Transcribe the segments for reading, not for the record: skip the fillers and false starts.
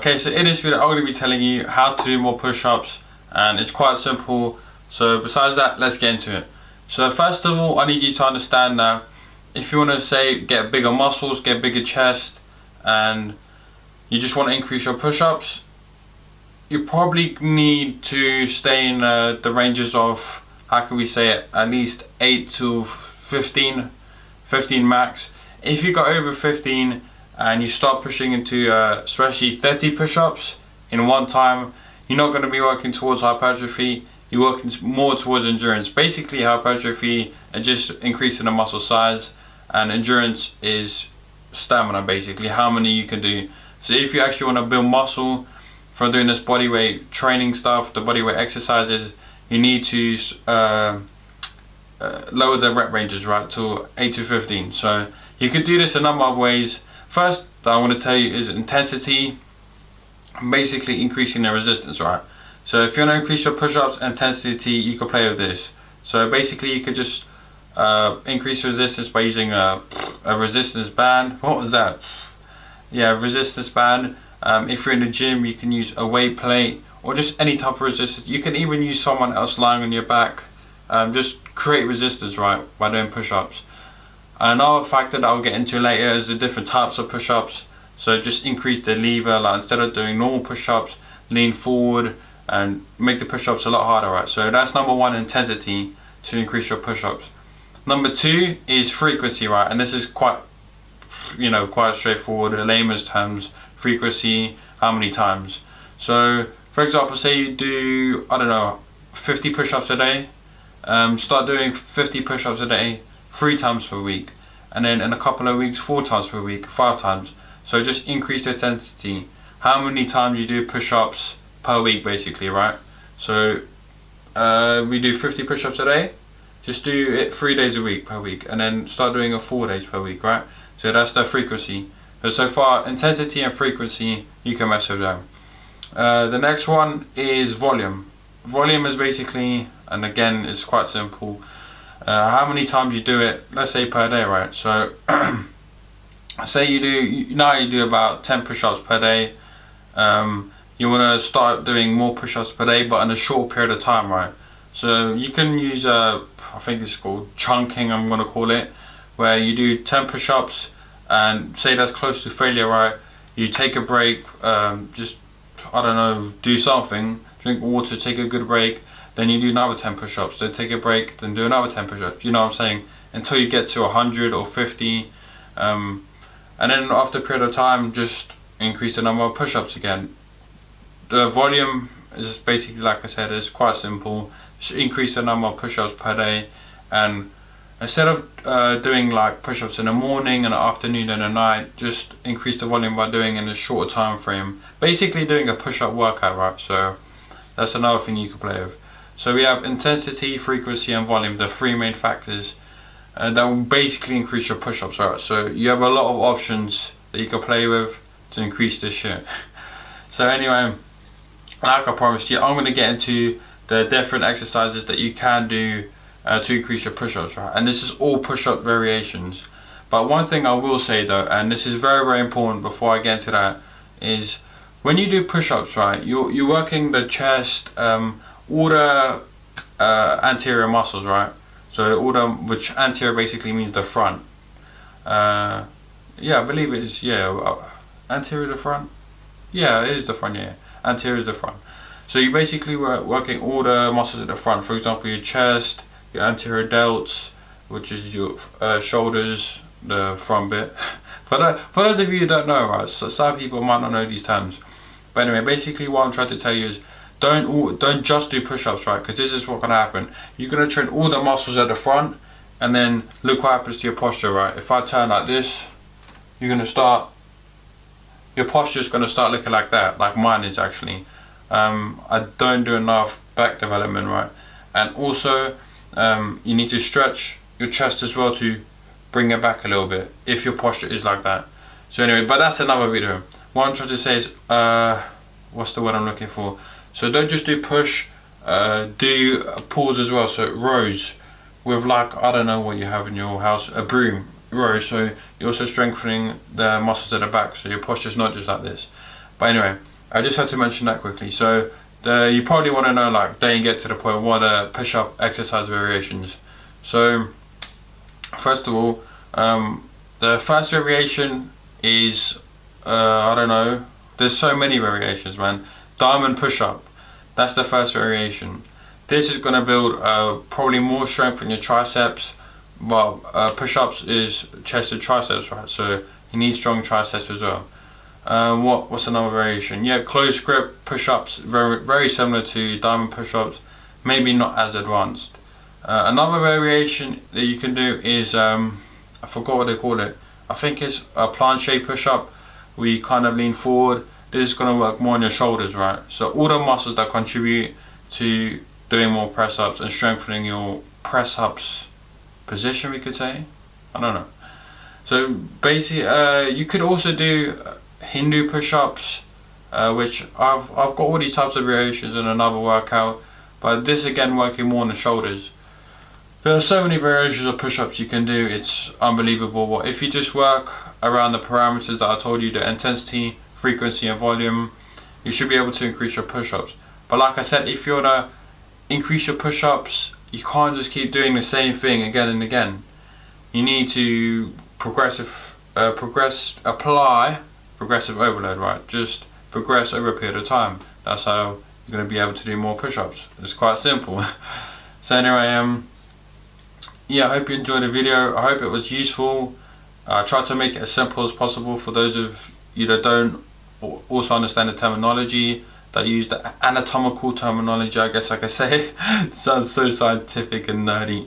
Okay, so in this video I'm going to be telling you how to do more push-ups, and it's quite simple. So besides that, let's get into it. So first of all, I need you to understand that if you want to say get bigger muscles, get bigger chest, and you just want to increase your push-ups, you probably need to stay in the ranges of, how can we say it, at least 8 to 15 max. If you go over 15 and you start pushing into especially 30 push-ups in one time, you're not going to be working towards hypertrophy, you're working more towards endurance. Basically hypertrophy is just increasing the muscle size, and endurance is stamina, basically how many you can do. So if you actually want to build muscle from doing this bodyweight training stuff, the bodyweight exercises, you need to lower the rep ranges, right, to 8 to 15. So you could do this a number of ways. First that I want to tell you is intensity, basically increasing the resistance, right? So if you want to increase your push-ups intensity, you could play with this. So basically you could just increase resistance by using a resistance band. What was that? Yeah, resistance band. If you're in the gym, you can use a weight plate or just any type of resistance. You can even use someone else lying on your back. Just create resistance, right, by doing push-ups. Another factor that I'll get into later is the different types of push-ups. So just increase the lever, like instead of doing normal push-ups, lean forward and make the push-ups a lot harder, right? So that's number one, intensity to increase your push-ups. Number two is frequency, right? And this is quite straightforward in layman's terms. Frequency, how many times? So for example, say you do, I don't know, 50 push-ups a day. Start doing 50 push-ups a day 3 times per week, and then in a couple of weeks 4 times per week, 5 times. So just increase the intensity, how many times you do push-ups per week, basically, right? So we do 50 push-ups a day, just do it 3 days a week per week, and then start doing it 4 days per week, right? So that's the frequency. But so far, intensity and frequency, you can mess with them. The next one is volume. Volume is basically, and again it's quite simple, how many times you do it, let's say per day, right? So say you do about 10 push-ups per day. You want to start doing more push-ups per day, but in a short period of time, right? So you can use I think it's called chunking, I'm going to call it, where you do 10 push-ups and say that's close to failure, right? You take a break, just, I don't know, do something, drink water, take a good break, then you do another 10 push-ups, then take a break, then do another 10 push-ups, you know what I'm saying, until you get to 100 or 50, and then after a period of time, just increase the number of push-ups again. The volume is basically, like I said, it's quite simple. Just increase the number of push-ups per day, and instead of doing like push-ups in the morning and the afternoon and the night, just increase the volume by doing in a shorter time frame. Basically doing a push-up workout, right? So that's another thing you can play with. So we have intensity, frequency and volume, the 3 main factors that will basically increase your push-ups, right? So you have a lot of options that you can play with to increase this shit. So anyway, like I promised you, I'm going to get into the different exercises that you can do to increase your push-ups, right? And this is all push-up variations. But one thing I will say though, and this is very, very important before I get into that, is when you do push-ups, right, you're working the chest, all the anterior muscles, right? So all the, which anterior basically means the front. Yeah, I believe it is, yeah, anterior the front? Yeah, it is the front, yeah. Anterior is the front. So you basically working all the muscles at the front. For example, your chest, your anterior delts, which is your shoulders, the front bit. For those of you who don't know, right, so some people might not know these terms. But anyway, basically what I'm trying to tell you is don't just do push-ups, right? Because this is what's gonna happen. You're gonna train all the muscles at the front, and then look what happens to your posture, right? If I turn like this, you're gonna start, your posture's gonna start looking like that, like mine is actually. I don't do enough back development, right? And also you need to stretch your chest as well to bring it back a little bit if your posture is like that. So anyway, but that's another video. What I'm trying to say is, what's the word I'm looking for? So don't just do push, do pulls as well. So rows with, like, I don't know what you have in your house, a broom row. So you're also strengthening the muscles at the back, so your posture's not just like this. But anyway, I just had to mention that quickly. So you probably want to know, like, Dane, get to the point, what are push-up exercise variations. So first of all, the first variation is, I don't know, there's so many variations, man. Diamond push-up, that's the first variation. This is going to build probably more strength in your triceps, but push-ups is chest and triceps, right? So you need strong triceps as well. What's another variation? Yeah, closed grip push-ups, very similar to diamond push-ups, maybe not as advanced. Another variation that you can do is, I forgot what they call it. I think it's a planche push-up, where you kind of lean forward. This is going to work more on your shoulders, right? So all the muscles that contribute to doing more press-ups and strengthening your press-ups position, we could say. I don't know. So basically, you could also do Hindu push-ups, which I've got all these types of variations in another workout, but this again working more on the shoulders. There are so many variations of push-ups you can do, it's unbelievable. But if you just work around the parameters that I told you, the intensity, frequency and volume, you should be able to increase your push-ups. But like I said, if you want to increase your push-ups, you can't just keep doing the same thing again and again. You need to apply progressive overload, right? Just progress over a period of time. That's how you're going to be able to do more push-ups. It's quite simple. So anyway, yeah, I hope you enjoyed the video. I hope it was useful. I tried to make it as simple as possible for those of you that don't also understand the terminology, that use the anatomical terminology, I guess I could say. It sounds so scientific and nerdy.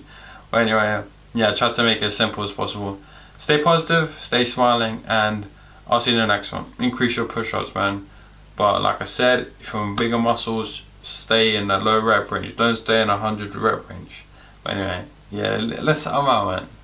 But anyway, yeah, I tried to make it as simple as possible. Stay positive, stay smiling, and I'll see you in the next one. Increase your push-ups, man. But like I said, if you want bigger muscles, stay in that low rep range. Don't stay in 100 rep range. But anyway, yeah, I'm out, man.